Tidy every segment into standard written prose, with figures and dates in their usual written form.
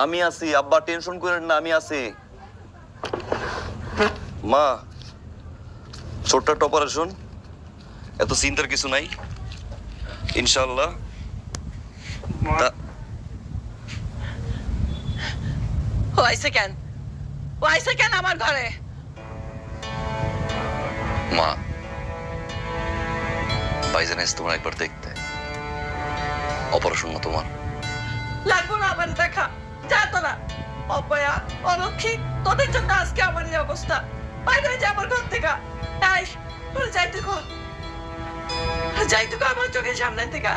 আমি আছি, আব্বা টেনশন করেন না, আমি আছি। মা, ছোট্ট একটা অপারেশন, এত চিন্তার কিছু নাই, ইনশাল্লাহ। ও আইছে কেন? ও আইছে কেন আমার ঘরে? মা, ভাইজান এসে তোমার একবার দেখতে। অপারেশন না তোমার? লাগবো না আমার দেখা, যা তোরা। অপয়া, অলক্ষী, তোদের জন্য আজকে আমার এই অবস্থা। বাইরে হয়ে যা আমার ঘর থেকে। তাই তোর যাইতে কর, যাইতে কর আমার চোখের সামনে থেকে।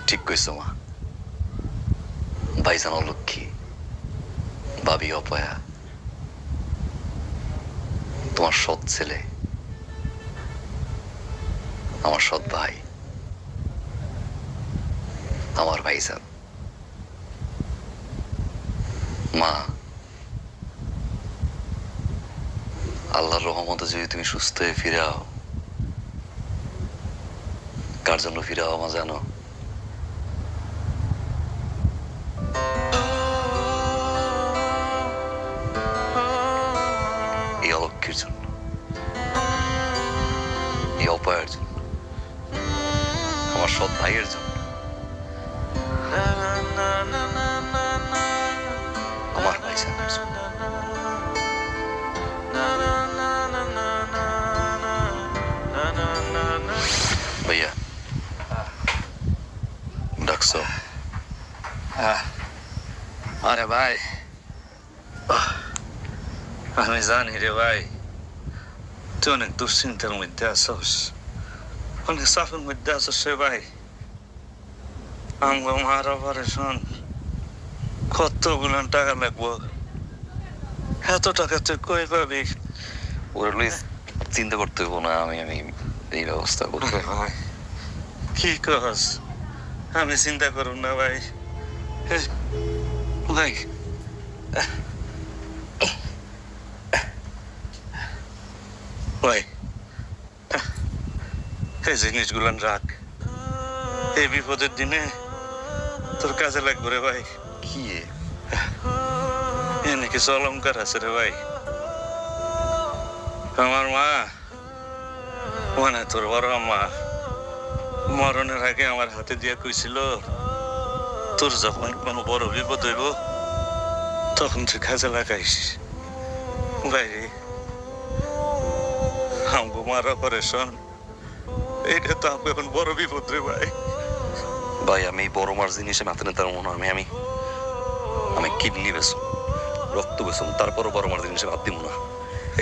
ঠিক কইছো মা। ভাইজান অলক্ষী, ভাবি অপয়া, তোমার সৎ ছেলে, আমার সৎ ভাই, আমার ভাইজান। মা, আল্লাহর রহমতে যদি তুমি সুস্থ হয়ে ফিরাও, কার জন্য ফিরাও মা জানো? এই অলক্ষীর জন্য, এই অপয়ের জন্য, আমার সৎ ভাইয়ের জন্য, আমার ভাইজানের জন্য। ভাইয়া, ডাকছো? আরে ভাই, আমি জানি রে ভাই, তুই অনেক দুশ্চিন্তার মধ্যে আসস, অনেক চাপের মধ্যে আসস রে ভাই। আমগো মার অপারেশন, কতগুলো টাকা লাগবো, এত টাকা তুই কই পাবি? ওরা চিন্তা করতে হবো না, আমি আমি এই ব্যবস্থা করবো। ভাই কি কস? আমি চিন্তা করুন না ভাই। ভাই ভাই, এই জিনিসগুলান রাখ, এই বিপদের দিনে তোর কাজে লাগবে রে ভাই। কি এনে কিছু অলঙ্কার আছে রে ভাই। আমার মা, মানে তোর বড় মা, মরণের আগে আমার হাতে দিয়ে কইছিল, তোর যখন কোনো বড় বিপদ হইব তখন তুই কাজে লাগাইস। ভাই, আমগো মার অপারেশন, এইটা তো আমাকে এখন বড় বিপদ রে ভাই। ভাই, আমি বড় মার জিনিসে মাথা নেতার মনে হয়, আমি আমি কিডনি বেসম, রক্ত বেসম, তারপরও বড় মার জিনিসে ভাত দিব না।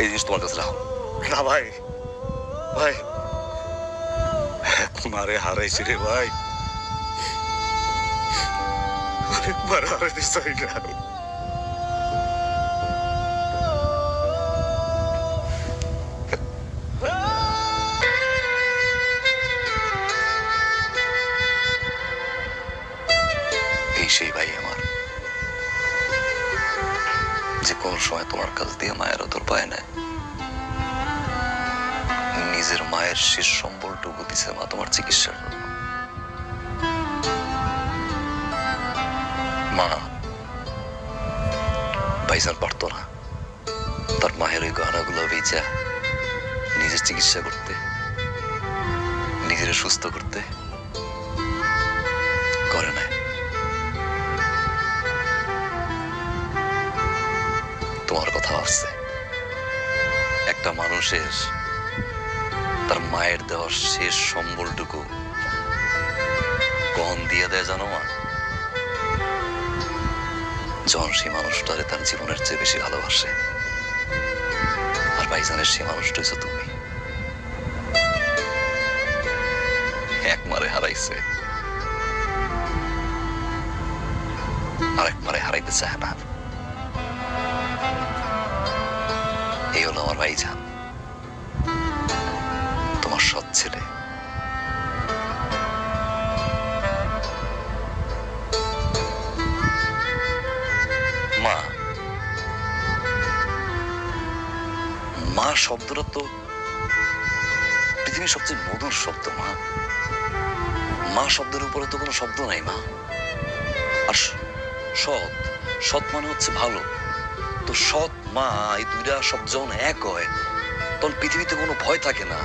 এই জিনিস তোমার কাছে রাখো। না ভাই, ভাই মারে হারাইছি রে ভাই, আরেকবার হারাইতে চাই না। এই সেই ভাই আমার, যে কোন সময় তোমার কাছ দিয়ে মায়ের আদর পায় না, নিজের মায়ের শেষ সম্বলটুকু দিছে মা তোমার চিকিৎসার জন্য। মা, ভাইজান পারতো না তার মায়ের ওই গহনাগুলো বেচা নিজের চিকিৎসা করতে, নিজের সুস্থ করতে? করে না। তোমার কথা ভাবছে। একটা মানুষের তার মায়ের দেওয়া শেষ সম্বলটুকু কখন দিয়ে দেয় জানো মা? যখন সেই মানুষটারে তার জীবনের চেয়ে বেশি ভালোবাসে। আর ভাইজানের সেই মানুষটা হচ্ছে তুমি। এক মারে হারাইছে, আরেক মারে হারাইতে চায় না। এই হলো আমার ভাইজান, তোমার সৎ ছেলে। মা, মা শব্দটা তো পৃথিবীর সবচেয়ে মধুর শব্দ। মা মা শব্দের উপরে তো কোনো শব্দ নাই মা। আর সৎ, সৎ মানে হচ্ছে ভালো। তো সৎ মা এই দুইটা শব্দ যখন এক হয় তখন পৃথিবীতে কোনো ভয় থাকে না,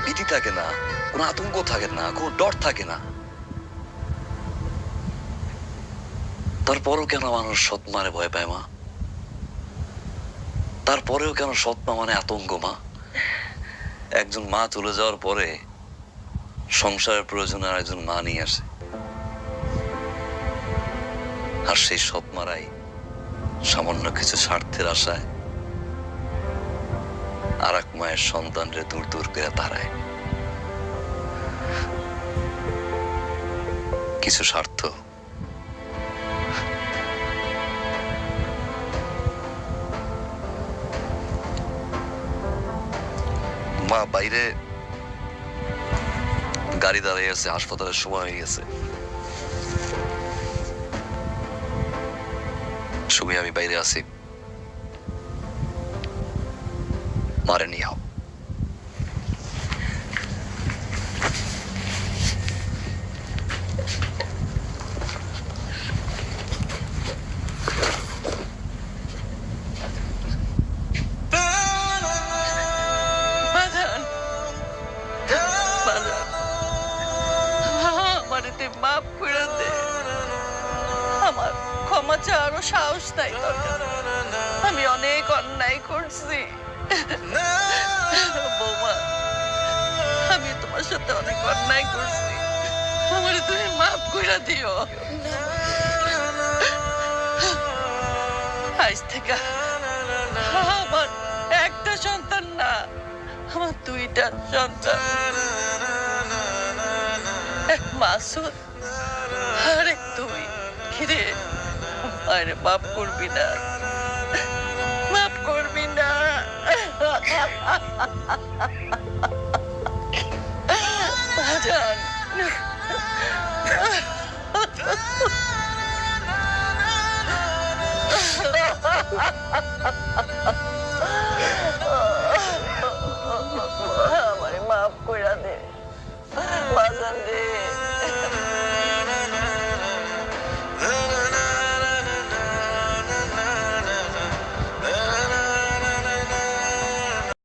ভীতি থাকে না, কোনো আতঙ্ক থাকে না, কোনো ডর থাকে না। তারপরেও কেন মানুষ সৎ মারে ভয় পায় মা? তারপরেও কেন সৎ মা মানে আতঙ্ক মা? একজন মা চলে যাওয়ার পরে সংসারের প্রয়োজনে আর একজন মা নিয়ে আসে, আর সেই সৎ মারাই সামান্য কিছু স্বার্থের আশায় আর এক মায়ের সন্তানরে দূর দূর করে তাড়ায়। কিছু স্বার্থ। মা বাইরে গাড়ি দাঁড়িয়ে আছে, হাসপাতালের সময় হয়ে গেছে। সুমি আমি বাইরে আছি, মারে নিয়ে আও। মাফ করে দে, আমার ক্ষমা চাওয়ারও সাহস নাই তোর কাছে। আমি অনেক অন্যায় করছি বৌমা, আমি তোমার সাথে অনেক অন্যায় করছি, আমার তুমি মাফ করে দিও। আজ থেকে আমার একটা সন্তান না, আমার দুইটা সন্তান, এক মাসুদ আর এক তুই। কিরে আরে মাফ করবি না, মাফ করবি না? ভাজান আমারে মাফ কইরা দে, ভাজান দে।